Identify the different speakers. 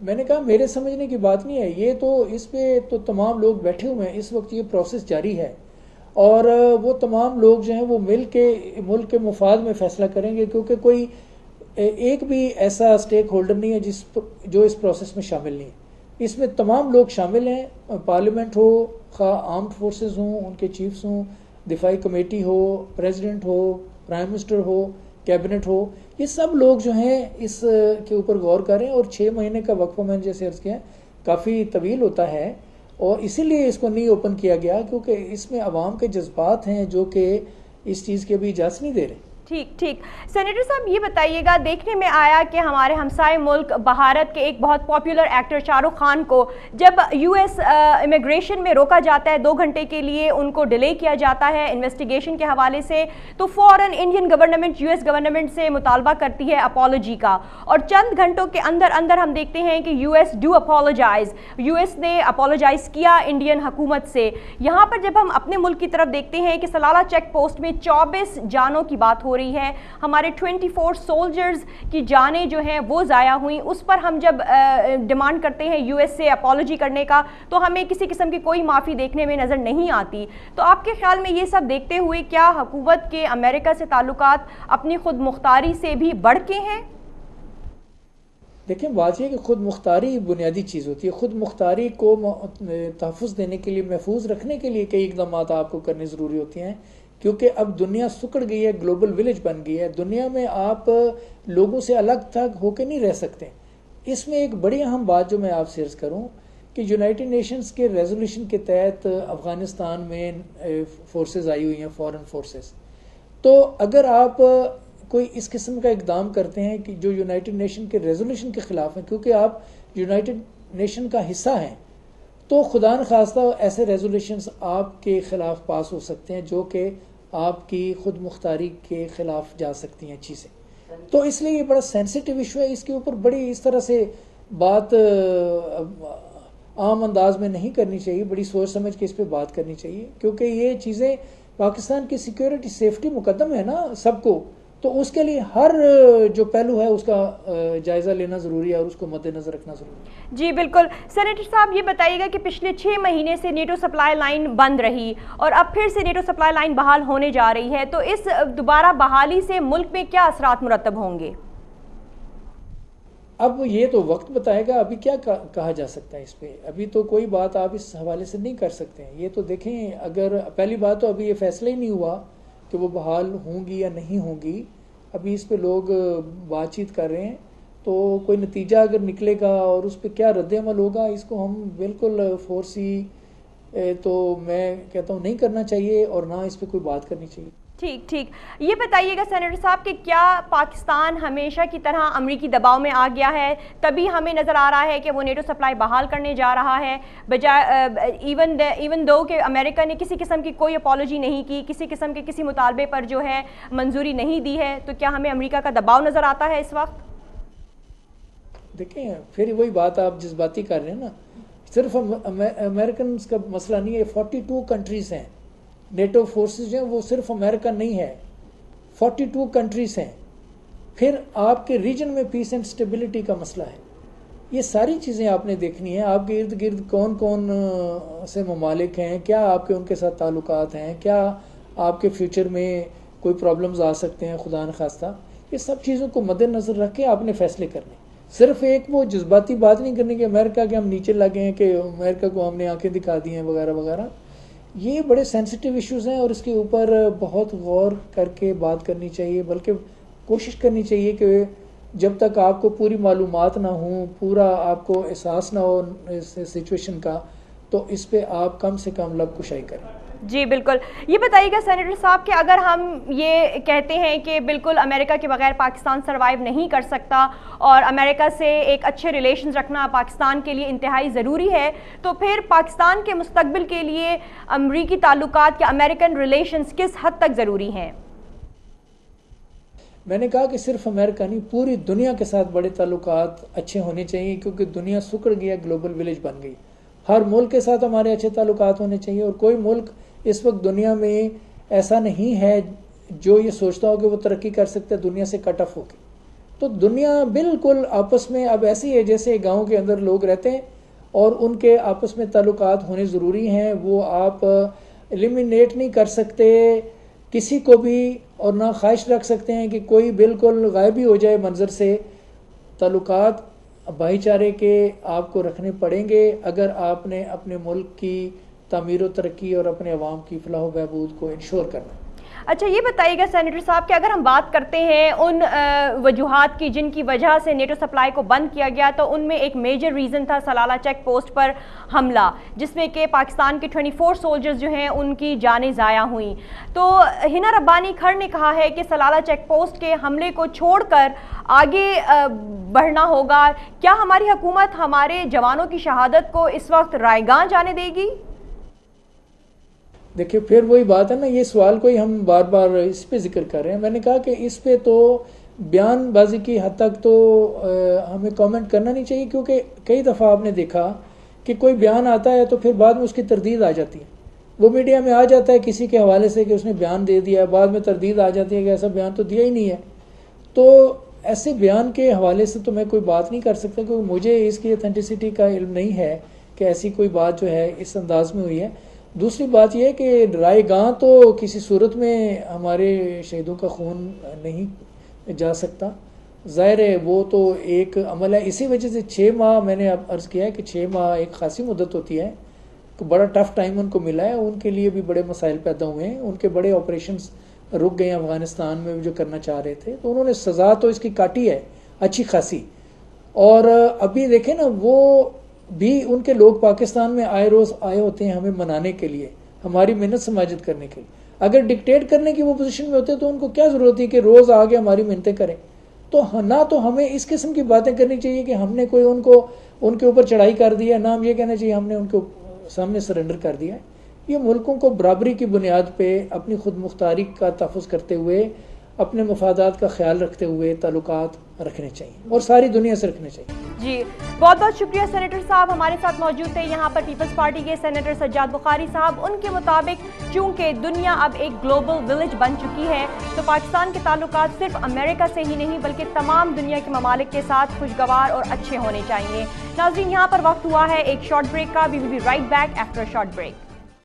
Speaker 1: میں نے کہا میرے سمجھنے کی بات نہیں ہے یہ، تو اس پہ تو تمام لوگ بیٹھے ہوئے ہیں، اس وقت یہ پروسیس جاری ہے، اور وہ تمام لوگ جو ہیں وہ مل کے ملک کے مفاد میں فیصلہ کریں گے، کیونکہ کوئی ایک بھی ایسا اسٹیک ہولڈر نہیں ہے جو اس پروسیس میں شامل نہیں ہے، اس میں تمام لوگ شامل ہیں، پارلیمنٹ ہو، خواہ آرمڈ فورسز ہوں، ان کے چیفز ہوں، دفاعی کمیٹی ہو، پریزیڈنٹ ہو، پرائم منسٹر ہو، کیبنٹ ہو، یہ سب لوگ جو ہیں اس کے اوپر غور کریں، اور 6 مہینے کا وقفہ میں نے جیسے عرض کیا کافی طویل ہوتا ہے، اور اسی لیے اس کو نہیں اوپن کیا گیا کیونکہ اس میں عوام کے جذبات ہیں جو کہ اس چیز کی ابھی اجازت نہیں دے رہے۔
Speaker 2: ٹھیک سینیٹر صاحب یہ بتائیے گا، دیکھنے میں آیا کہ ہمارے ہمسائے ملک بھارت کے ایک بہت پاپولر ایکٹر شاہ رخ خان کو جب یو ایس امیگریشن میں روکا جاتا ہے 2 گھنٹے کے لیے، ان کو ڈیلے کیا جاتا ہے انویسٹیگیشن کے حوالے سے، تو فوراً Indian government U S government سے مطالبہ کرتی ہے اپالوجی کا، اور چند گھنٹوں کے اندر ہم دیکھتے ہیں کہ U S do apologise, U S نے اپالوجائز کیا انڈین حکومت سے۔ یہاں پر جب ہم اپنے ملک کی طرف دیکھتے ہیں کہ سلالہ چیک پوسٹ میں 24 جانوں کی بات ہو رہی ہے، ہمارے 24 سولجرز کی جانیں جو ہیں وہ ضائع ہوئیں، اس پر ہم جب ڈیمانڈ کرتے ہیں یو ایس سے اپالوجی کرنے کا تو ہمیں کسی قسم کی کوئی معافی دیکھنے میں نظر نہیں آتی۔ تو آپ کے خیال میں یہ سب دیکھتے ہوئے کیا حکومت کے امریکہ سے تعلقات اپنی خود مختاری سے بھی بڑھ کے ہیں؟
Speaker 1: دیکھیں بات یہ کہ خود مختاری بنیادی چیز ہوتی ہے، خود مختاری کو تحفظ دینے کے لیے، محفوظ رکھنے کے لیے کئی اقدامات آپ کو کرنے ضروری ہوتی ہیں، کیونکہ اب دنیا سکڑ گئی ہے، گلوبل ولیج بن گئی ہے، دنیا میں آپ لوگوں سے الگ تھلگ ہو کے نہیں رہ سکتے۔ اس میں ایک بڑی اہم بات جو میں آپ سے عرض کروں کہ یونائٹڈ نیشنز کے ریزولوشن کے تحت افغانستان میں فورسز آئی ہوئی ہیں، فورن فورسز، تو اگر آپ کوئی اس قسم کا اقدام کرتے ہیں کہ جو یونائٹڈ نیشن کے ریزولوشن کے خلاف ہیں، کیونکہ آپ یونائٹڈ نیشن کا حصہ ہیں، تو خدا نخواستہ ایسے ریزولوشنز آپ کے خلاف پاس ہو سکتے ہیں جو کہ آپ کی خود مختاری کے خلاف جا سکتی ہیں چیزیں۔ تو اس لیے یہ بڑا سینسیٹیو ایشو ہے، اس کے اوپر بڑی اس طرح سے بات عام انداز میں نہیں کرنی چاہیے، بڑی سوچ سمجھ کے اس پہ بات کرنی چاہیے، کیونکہ یہ چیزیں پاکستان کی سیکیورٹی سیفٹی مقدم ہے نا سب کو، تو اس کے لیے ہر جو پہلو ہے اس کا جائزہ لینا ضروری ہے اور اس کو مد نظر رکھنا ضروری ہے۔
Speaker 2: جی بالکل، سینیٹر صاحب یہ بتائیے گا کہ پچھلے 6 مہینے سے نیٹو سپلائی لائن بند رہی اور اب پھر سے نیٹو سپلائی لائن بحال ہونے جا رہی ہے، تو اس دوبارہ بحالی سے ملک میں کیا اثرات مرتب ہوں گے؟
Speaker 1: اب یہ تو وقت بتائے گا، ابھی کیا کہا جا سکتا ہے اس پہ، ابھی تو کوئی بات آپ اس حوالے سے نہیں کر سکتے ہیں۔ یہ تو دیکھیں، اگر پہلی بات تو ابھی یہ فیصلہ ہی نہیں ہوا کہ وہ بحال ہوں گی یا نہیں ہوں گی، ابھی اس پہ لوگ بات چیت کر رہے ہیں، تو کوئی نتیجہ اگر نکلے گا اور اس پہ کیا رد عمل ہوگا اس کو ہم بالکل فورسی تو میں کہتا ہوں نہیں کرنا چاہیے اور نہ اس پہ کوئی بات کرنی چاہیے۔
Speaker 2: ٹھیک یہ بتائیے گا سینیٹر صاحب کہ کیا پاکستان ہمیشہ کی طرح امریکی دباؤ میں آ گیا ہے، تبھی ہمیں نظر آ رہا ہے کہ وہ نیٹو سپلائی بحال کرنے جا رہا ہے، بجائے ایون دو کہ امریکہ نے کسی قسم کی کوئی اپالوجی نہیں کی، کسی قسم کے کسی مطالبے پر جو ہے منظوری نہیں دی ہے، تو کیا ہمیں امریکہ کا دباؤ نظر آتا ہے اس وقت؟
Speaker 1: دیکھیں پھر وہی بات آپ جذباتی کر رہے ہیں نا، صرف امریکنز کا مسئلہ نہیں ہے، 42 کنٹریز ہیں نیٹو فورسز جو ہیں، وہ صرف امریکہ نہیں ہے، 42 کنٹریز ہیں، پھر آپ کے ریجن میں پیس اینڈ سٹیبلٹی کا مسئلہ ہے، یہ ساری چیزیں آپ نے دیکھنی ہیں، آپ کے ارد گرد کون کون سے ممالک ہیں، کیا آپ کے ان کے ساتھ تعلقات ہیں، کیا آپ کے فیوچر میں کوئی پرابلمز آ سکتے ہیں خدا نخواستہ، یہ سب چیزوں کو مد نظر رکھ کے آپ نے فیصلے کرنے، صرف ایک وہ جذباتی بات نہیں کرنی کہ امریکہ کے ہم نیچے لگے ہیں، کہ امریکہ کو ہم نے آنکھیں دکھا دی ہیں وغیرہ وغیرہ۔ یہ بڑے سینسیٹیو ایشوز ہیں اور اس کے اوپر بہت غور کر کے بات کرنی چاہیے، بلکہ کوشش کرنی چاہیے کہ جب تک آپ کو پوری معلومات نہ ہوں، پورا آپ کو احساس نہ ہو اس سچویشن کا، تو اس پہ آپ کم سے کم لب کشائی کریں۔
Speaker 2: جی بالکل، یہ بتائیے گا سینیٹر صاحب کہ اگر ہم یہ کہتے ہیں کہ بالکل امریکہ کے بغیر پاکستان سروائیو نہیں کر سکتا اور امریکہ سے ایک اچھے ریلیشنز رکھنا پاکستان کے لیے انتہائی ضروری ہے، تو پھر پاکستان کے مستقبل کے لیے امریکی تعلقات یا امریکن ریلیشنز کس حد تک ضروری ہیں؟
Speaker 1: میں نے کہا کہ صرف امریکہ نہیں، پوری دنیا کے ساتھ بڑے تعلقات اچھے ہونے چاہیے، کیونکہ دنیا سکڑ گیا، گلوبل ولیج بن گئی، ہر ملک کے ساتھ ہمارے اچھے تعلقات ہونے چاہیے، اور کوئی ملک اس وقت دنیا میں ایسا نہیں ہے جو یہ سوچتا ہو کہ وہ ترقی کر سکتا ہے دنیا سے کٹ آف ہو کے، تو دنیا بالکل آپس میں اب ایسی ہے جیسے گاؤں کے اندر لوگ رہتے ہیں اور ان کے آپس میں تعلقات ہونے ضروری ہیں، وہ آپ ایلیمینیٹ نہیں کر سکتے کسی کو بھی، اور نہ خواہش رکھ سکتے ہیں کہ کوئی بالکل غائب ہی ہو جائے منظر سے۔ تعلقات بھائی چارے کے آپ کو رکھنے پڑیں گے اگر آپ نے اپنے ملک کی تعمیر و ترقی اور اپنے عوام کی فلاح و بہبود کو انشور کرنا ہے۔
Speaker 2: اچھا یہ بتائیے گا سینیٹر صاحب کہ اگر ہم بات کرتے ہیں ان وجوہات کی جن کی وجہ سے نیٹو سپلائی کو بند کیا گیا، تو ان میں ایک میجر ریزن تھا سلالہ چیک پوسٹ پر حملہ، جس میں کہ پاکستان کے 24 سولجرز جو ہیں ان کی جانیں ضائع ہوئیں۔ تو ہنا ربانی کھر نے کہا ہے کہ سلالہ چیک پوسٹ کے حملے کو چھوڑ کر آگے بڑھنا ہوگا۔ کیا ہماری حکومت ہمارے جوانوں کی شہادت کو اس وقت رائیگاں جانے دے گی؟
Speaker 1: دیکھیں پھر وہی بات ہے نا، یہ سوال کوئی ہم بار بار اس پہ ذکر کر رہے ہیں۔ میں نے کہا کہ اس پہ تو بیان بازی کی حد تک تو ہمیں کامنٹ کرنا نہیں چاہیے، کیونکہ کئی دفعہ آپ نے دیکھا کہ کوئی بیان آتا ہے تو پھر بعد میں اس کی تردید آ جاتی ہے، وہ میڈیا میں آ جاتا ہے کسی کے حوالے سے کہ اس نے بیان دے دیا ہے، بعد میں تردید آ جاتی ہے کہ ایسا بیان تو دیا ہی نہیں ہے۔ تو ایسے بیان کے حوالے سے تو میں کوئی بات نہیں کر سکتا، کیونکہ مجھے اس کی اتھینٹسٹی کا علم نہیں ہے کہ ایسی کوئی بات جو ہے اس انداز میں ہوئی ہے۔ دوسری بات یہ ہے کہ رائے گاں تو کسی صورت میں ہمارے شہیدوں کا خون نہیں جا سکتا، ظاہر ہے وہ تو ایک عمل ہے۔ اسی وجہ سے 6 ماہ میں نے اب عرض کیا ہے کہ 6 ماہ ایک خاصی مدت ہوتی ہے، بڑا ٹف ٹائم ان کو ملا ہے، ان کے لیے بھی بڑے مسائل پیدا ہوئے ہیں، ان کے بڑے آپریشنز رک گئے ہیں افغانستان میں جو کرنا چاہ رہے تھے، تو انہوں نے سزا تو اس کی کاٹی ہے اچھی خاصی۔ اور ابھی دیکھیں نا، وہ بھی ان کے لوگ پاکستان میں آئے روز آئے ہوتے ہیں ہمیں منانے کے لیے، ہماری محنت سماجت کرنے کے لیے۔ اگر ڈکٹیٹ کرنے کی وہ پوزیشن میں ہوتے تو ان کو کیا ضرورت ہے کہ روز آگے ہماری محنتیں کریں؟ تو نہ تو ہمیں اس قسم کی باتیں کرنی چاہیے کہ ہم نے کوئی ان کے اوپر چڑھائی کر دی ہے، نہ ہم یہ کہنا چاہیے ہم نے ان کو سامنے سرنڈر کر دیا ہے۔ یہ ملکوں کو برابری کی بنیاد پہ اپنی خود مختاری کا تحفظ کرتے ہوئے، اپنے مفادات کا خیال رکھتے ہوئے تعلقات رکھنے چاہیے اور ساری دنیا سے رکھنے چاہیے۔
Speaker 2: جی بہت بہت شکریہ سینیٹر صاحب، ہمارے ساتھ موجود تھے یہاں پر پیپلز پارٹی کے سینیٹر سجاد بخاری صاحب۔ ان کے مطابق چونکہ دنیا اب ایک گلوبل ولیج بن چکی ہے، تو پاکستان کے تعلقات صرف امریکہ سے ہی نہیں بلکہ تمام دنیا کے ممالک کے ساتھ خوشگوار اور اچھے ہونے چاہیے۔ ناظرین یہاں پر وقت ہوا ہے ایک شارٹ بریک کا، we will be right back after short break.